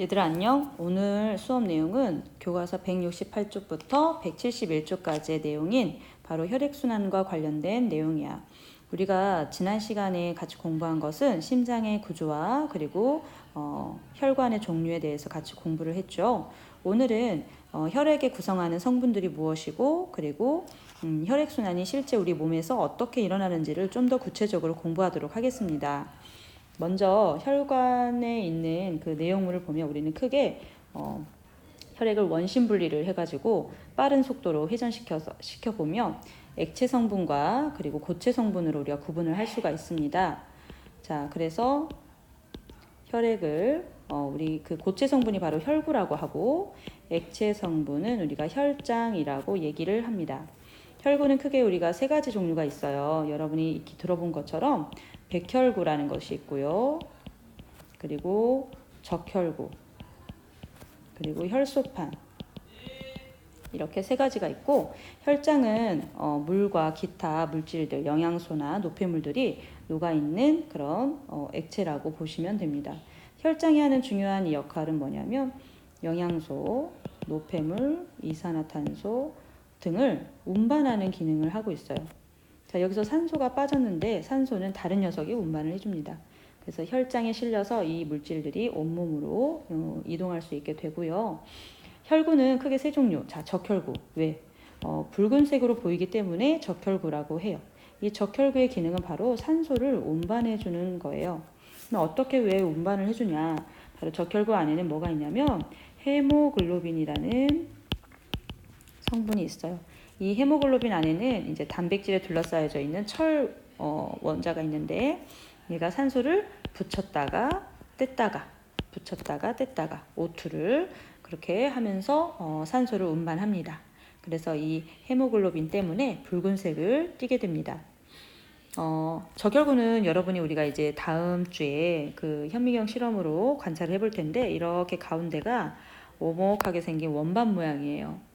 얘들아 안녕. 오늘 수업 내용은 교과서 168쪽부터 171쪽까지의 내용인 바로 혈액순환과 관련된 내용이야. 우리가 지난 시간에 같이 공부한 것은 심장의 구조와 그리고 혈관의 종류에 대해서 같이 공부를 했죠. 오늘은 혈액을 구성하는 성분들이 무엇이고 그리고 혈액순환이 실제 우리 몸에서 어떻게 일어나는지를 좀 더 구체적으로 공부하도록 하겠습니다. 먼저 혈관에 있는 그 내용물을 보면 우리는 크게 혈액을 원심 분리를 해가지고 빠른 속도로 시켜보면 액체 성분과 그리고 고체 성분으로 우리가 구분을 할 수가 있습니다. 자, 그래서 혈액을 우리 그 고체 성분이 바로 혈구라고 하고 액체 성분은 우리가 혈장이라고 얘기를 합니다. 혈구는 크게 우리가 세 가지 종류가 있어요. 여러분이 익히 들어본 것처럼 백혈구라는 것이 있고요. 그리고 적혈구, 그리고 혈소판, 이렇게 세 가지가 있고, 혈장은 물과 기타 물질들, 영양소나 노폐물들이 녹아있는 그런 액체라고 보시면 됩니다. 혈장이 하는 중요한 역할은 뭐냐면 영양소, 노폐물, 이산화탄소 등을 운반하는 기능을 하고 있어요. 자, 여기서 산소가 빠졌는데 산소는 다른 녀석이 운반을 해줍니다. 그래서 혈장에 실려서 이 물질들이 온몸으로 이동할 수 있게 되고요. 혈구는 크게 세 종류. 자, 적혈구. 왜? 붉은색으로 보이기 때문에 적혈구라고 해요. 이 적혈구의 기능은 바로 산소를 운반해주는 거예요. 그럼 어떻게 왜 운반을 해주냐? 바로 적혈구 안에는 뭐가 있냐면 헤모글로빈이라는 성분이 있어요. 이 헤모글로빈 안에는 이제 단백질에 둘러싸여져 있는 철 원자가 있는데 얘가 산소를 붙였다가 뗐다가 붙였다가 뗐다가 O2를 그렇게 하면서 산소를 운반합니다. 그래서 이 헤모글로빈 때문에 붉은색을 띠게 됩니다. 적혈구는 여러분이 우리가 이제 다음 주에 그 현미경 실험으로 관찰을 해볼 텐데 이렇게 가운데가 오목하게 생긴 원반 모양이에요.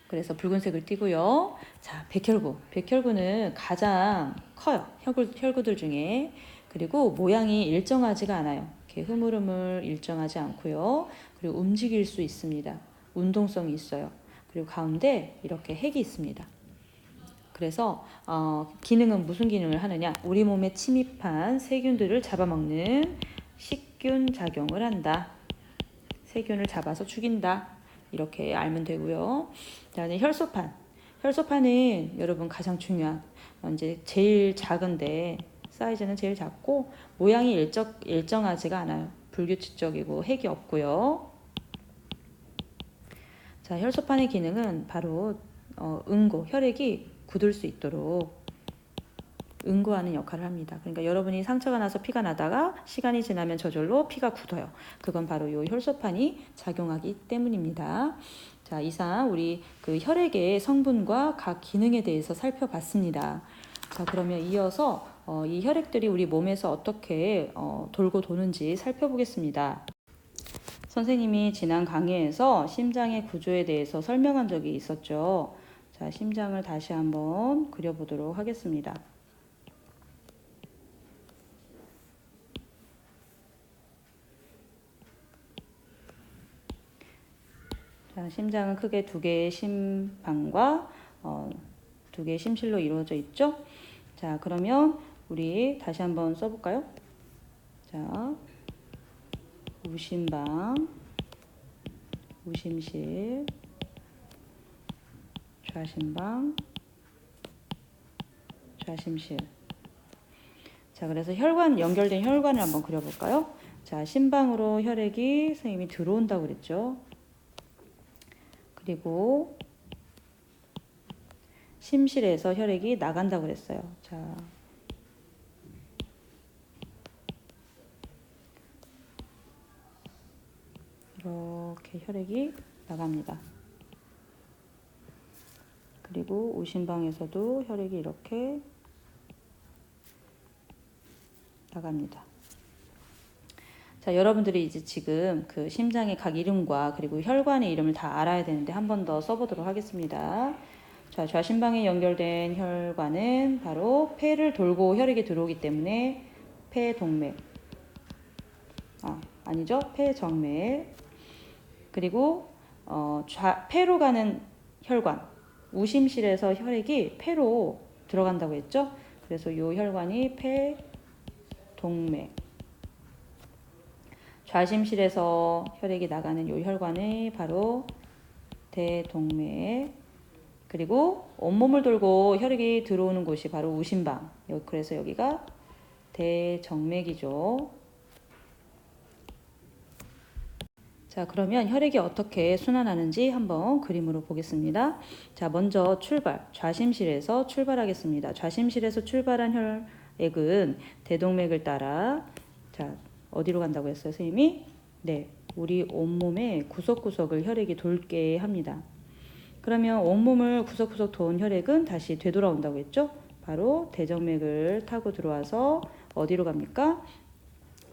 그래서 붉은색을 띠고요. 자, 백혈구. 백혈구는 가장 커요. 혈구들 중에. 그리고 모양이 일정하지가 않아요. 이렇게 흐물흐물 일정하지 않고요. 그리고 움직일 수 있습니다. 운동성이 있어요. 그리고 가운데 이렇게 핵이 있습니다. 그래서 기능은 무슨 기능을 하느냐? 우리 몸에 침입한 세균들을 잡아먹는 식균 작용을 한다. 세균을 잡아서 죽인다. 이렇게 알면 되고요. 그다음에 혈소판. 혈소판은 여러분 가장 중요한 이제 제일 작은데 사이즈는 제일 작고 모양이 일정하지가 않아요. 불규칙적이고 핵이 없고요. 자, 혈소판의 기능은 바로 응고, 혈액이 굳을 수 있도록 응고하는 역할을 합니다. 그러니까 여러분이 상처가 나서 피가 나다가 시간이 지나면 저절로 피가 굳어요. 그건 바로 이 혈소판이 작용하기 때문입니다. 자, 이상 우리 그 혈액의 성분과 각 기능에 대해서 살펴봤습니다. 자, 그러면 이어서 이 혈액들이 우리 몸에서 어떻게 돌고 도는지 살펴보겠습니다. 선생님이 지난 강의에서 심장의 구조에 대해서 설명한 적이 있었죠. 자, 심장을 다시 한번 그려보도록 하겠습니다. 자, 심장은 크게 두 개의 심방과 두 개의 심실로 이루어져 있죠. 자, 그러면 우리 다시 한번 써볼까요? 자, 우심방, 우심실, 좌심방, 좌심실. 자, 그래서 연결된 혈관을 한번 그려볼까요? 자, 심방으로 혈액이 선생님이 들어온다고 그랬죠. 그리고 심실에서 혈액이 나간다고 그랬어요. 자, 이렇게 혈액이 나갑니다. 그리고 우심방에서도 혈액이 이렇게 나갑니다. 자, 여러분들이 이제 지금 그 심장의 각 이름과 그리고 혈관의 이름을 다 알아야 되는데 한 번 더 써보도록 하겠습니다. 자, 좌심방에 연결된 혈관은 바로 폐를 돌고 혈액이 들어오기 때문에 폐동맥. 아니죠? 폐정맥. 그리고 폐로 가는 혈관, 우심실에서 혈액이 폐로 들어간다고 했죠? 그래서 이 혈관이 폐동맥. 좌심실에서 혈액이 나가는 이 혈관이 바로 대동맥. 그리고 온몸을 돌고 혈액이 들어오는 곳이 바로 우심방. 그래서 여기가 대정맥이죠. 자, 그러면 혈액이 어떻게 순환하는지 한번 그림으로 보겠습니다. 자, 먼저 출발. 좌심실에서 출발하겠습니다. 좌심실에서 출발한 혈액은 대동맥을 따라, 자, 어디로 간다고 했어요, 선생님이? 네, 우리 온몸의 구석구석을 혈액이 돌게 합니다. 그러면 온몸을 구석구석 도는 혈액은 다시 되돌아온다고 했죠? 바로 대정맥을 타고 들어와서 어디로 갑니까?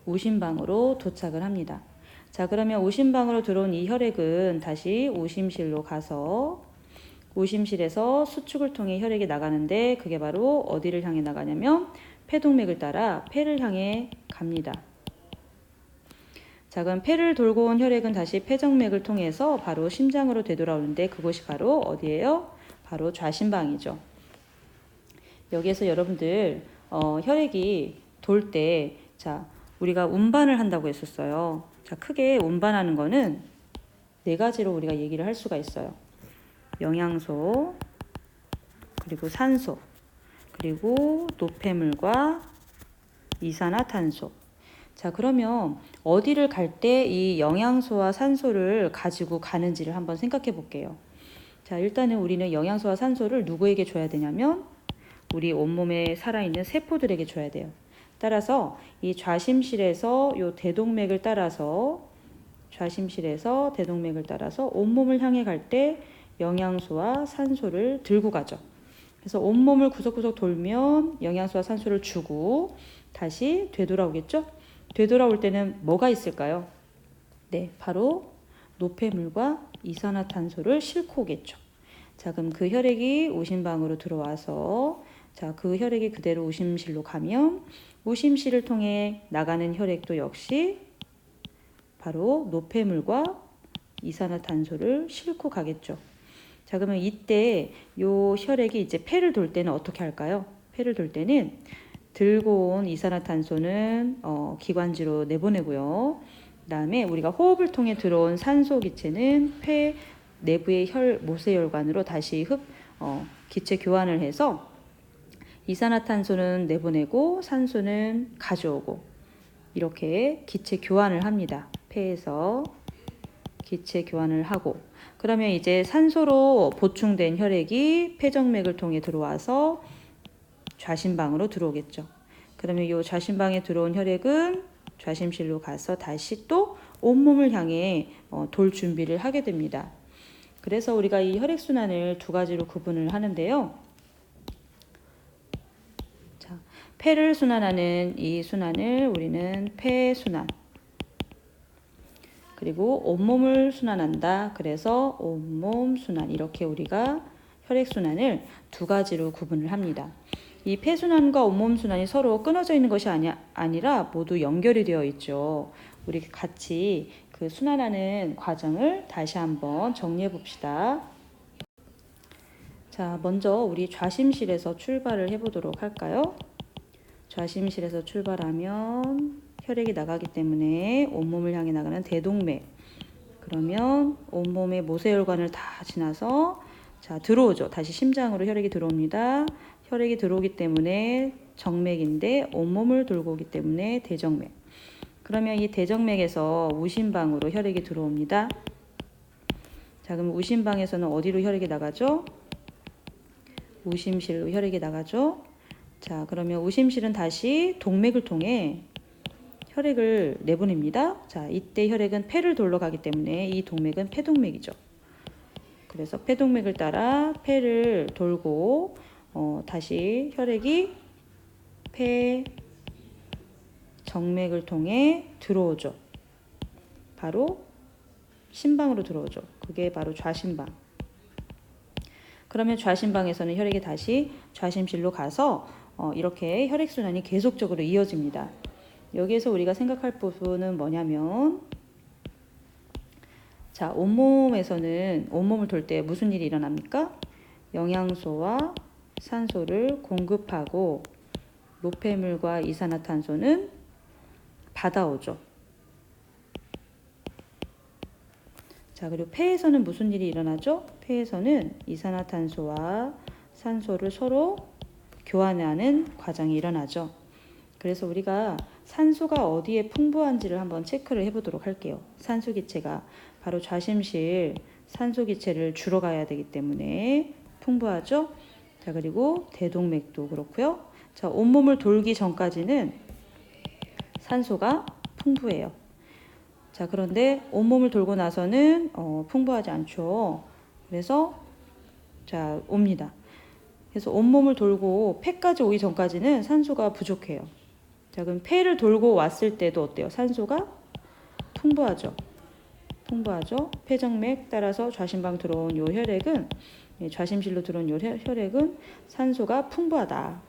우심방으로 도착을 합니다. 자, 그러면 우심방으로 들어온 이 혈액은 다시 우심실로 가서 우심실에서 수축을 통해 혈액이 나가는데 그게 바로 어디를 향해 나가냐면 폐동맥을 따라 폐를 향해 갑니다. 자, 그럼 폐를 돌고 온 혈액은 다시 폐정맥을 통해서 바로 심장으로 되돌아오는데 그곳이 바로 어디예요? 바로 좌심방이죠. 여기에서 여러분들 혈액이 돌 때, 자, 우리가 운반을 한다고 했었어요. 자, 크게 운반하는 거는 네 가지로 우리가 얘기를 할 수가 있어요. 영양소, 그리고 산소, 그리고 노폐물과 이산화탄소. 자, 그러면 어디를 갈 때 이 영양소와 산소를 가지고 가는지를 한번 생각해 볼게요. 자, 일단은 우리는 영양소와 산소를 누구에게 줘야 되냐면 우리 온몸에 살아있는 세포들에게 줘야 돼요. 따라서 이 좌심실에서 요 대동맥을 따라서 온몸을 향해 갈 때 영양소와 산소를 들고 가죠. 그래서 온몸을 구석구석 돌면 영양소와 산소를 주고 다시 되돌아오겠죠? 되돌아올 때는 뭐가 있을까요? 네, 바로 노폐물과 이산화탄소를 싣고 오겠죠. 자, 그럼 그 혈액이 우심방으로 들어와서 자, 그 혈액이 그대로 우심실로 가면 우심실을 통해 나가는 혈액도 역시 바로 노폐물과 이산화탄소를 싣고 가겠죠. 자, 그러면 이때 요 혈액이 이제 폐를 돌 때는 어떻게 할까요? 폐를 돌 때는 들고 온 이산화탄소는 기관지로 내보내고요. 그 다음에 우리가 호흡을 통해 들어온 산소 기체는 폐 내부의 모세혈관으로 다시 기체 교환을 해서 이산화탄소는 내보내고 산소는 가져오고 이렇게 기체 교환을 합니다. 폐에서 기체 교환을 하고 그러면 이제 산소로 보충된 혈액이 폐정맥을 통해 들어와서 좌심방으로 들어오겠죠. 그러면 이 좌심방에 들어온 혈액은 좌심실로 가서 다시 또 온몸을 향해 돌 준비를 하게 됩니다. 그래서 우리가 이 혈액순환을 두 가지로 구분을 하는데요. 자, 폐를 순환하는 이 순환을 우리는 폐순환. 그리고 온몸을 순환한다. 그래서 온몸 순환. 이렇게 우리가 혈액순환을 두 가지로 구분을 합니다. 이 폐순환과 온몸순환이 서로 끊어져 있는 것이 아니라 모두 연결이 되어 있죠. 우리 같이 그 순환하는 과정을 다시 한번 정리해 봅시다. 자, 먼저 우리 좌심실에서 출발을 해보도록 할까요? 좌심실에서 출발하면 혈액이 나가기 때문에 온몸을 향해 나가는 대동맥. 그러면 온몸의 모세혈관을 다 지나서 자, 들어오죠. 다시 심장으로 혈액이 들어옵니다. 혈액이 들어오기 때문에 정맥인데 온몸을 돌고 오기 때문에 대정맥. 그러면 이 대정맥에서 우심방으로 혈액이 들어옵니다. 자, 그럼 우심방에서는 어디로 혈액이 나가죠? 우심실로 혈액이 나가죠. 자, 그러면 우심실은 다시 동맥을 통해 혈액을 내보냅니다. 자, 이때 혈액은 폐를 돌러 가기 때문에 이 동맥은 폐동맥이죠. 그래서 폐동맥을 따라 폐를 돌고 다시 혈액이 폐 정맥을 통해 들어오죠. 바로 심방으로 들어오죠. 그게 바로 좌심방. 그러면 좌심방에서는 혈액이 다시 좌심실로 가서 이렇게 혈액순환이 계속적으로 이어집니다. 여기에서 우리가 생각할 부분은 뭐냐면, 자, 온몸을 돌 때 무슨 일이 일어납니까? 영양소와 산소를 공급하고 노폐물과 이산화탄소는 받아오죠. 자, 그리고 폐에서는 무슨 일이 일어나죠? 폐에서는 이산화탄소와 산소를 서로 교환하는 과정이 일어나죠. 그래서 우리가 산소가 어디에 풍부한지를 한번 체크를 해보도록 할게요. 산소 기체가 바로 좌심실 산소 기체를 주러 가야 되기 때문에 풍부하죠. 자, 그리고 대동맥도 그렇고요. 자, 온몸을 돌기 전까지는 산소가 풍부해요. 자, 그런데 온몸을 돌고 나서는 풍부하지 않죠. 그래서 자, 옵니다. 그래서 온몸을 돌고 폐까지 오기 전까지는 산소가 부족해요. 자, 그럼 폐를 돌고 왔을 때도 어때요? 산소가 풍부하죠. 폐정맥 따라서 좌심방 들어온 요 혈액은, 좌심실로 들어온 요 혈액은 산소가 풍부하다.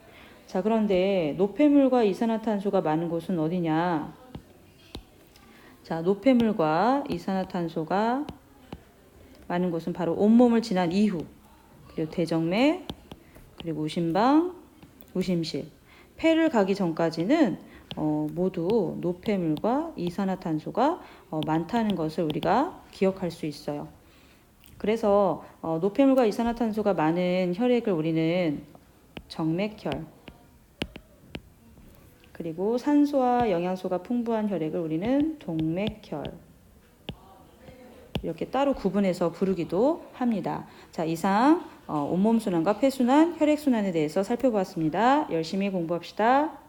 자, 그런데 노폐물과 이산화탄소가 많은 곳은 어디냐? 자, 노폐물과 이산화탄소가 많은 곳은 바로 온몸을 지난 이후, 그리고 대정맥, 그리고 우심방, 우심실, 폐를 가기 전까지는 모두 노폐물과 이산화탄소가 많다는 것을 우리가 기억할 수 있어요. 그래서 노폐물과 이산화탄소가 많은 혈액을 우리는 정맥혈, 그리고 산소와 영양소가 풍부한 혈액을 우리는 동맥혈, 이렇게 따로 구분해서 부르기도 합니다. 자, 이상 온몸 순환과 폐순환, 혈액순환에 대해서 살펴보았습니다. 열심히 공부합시다.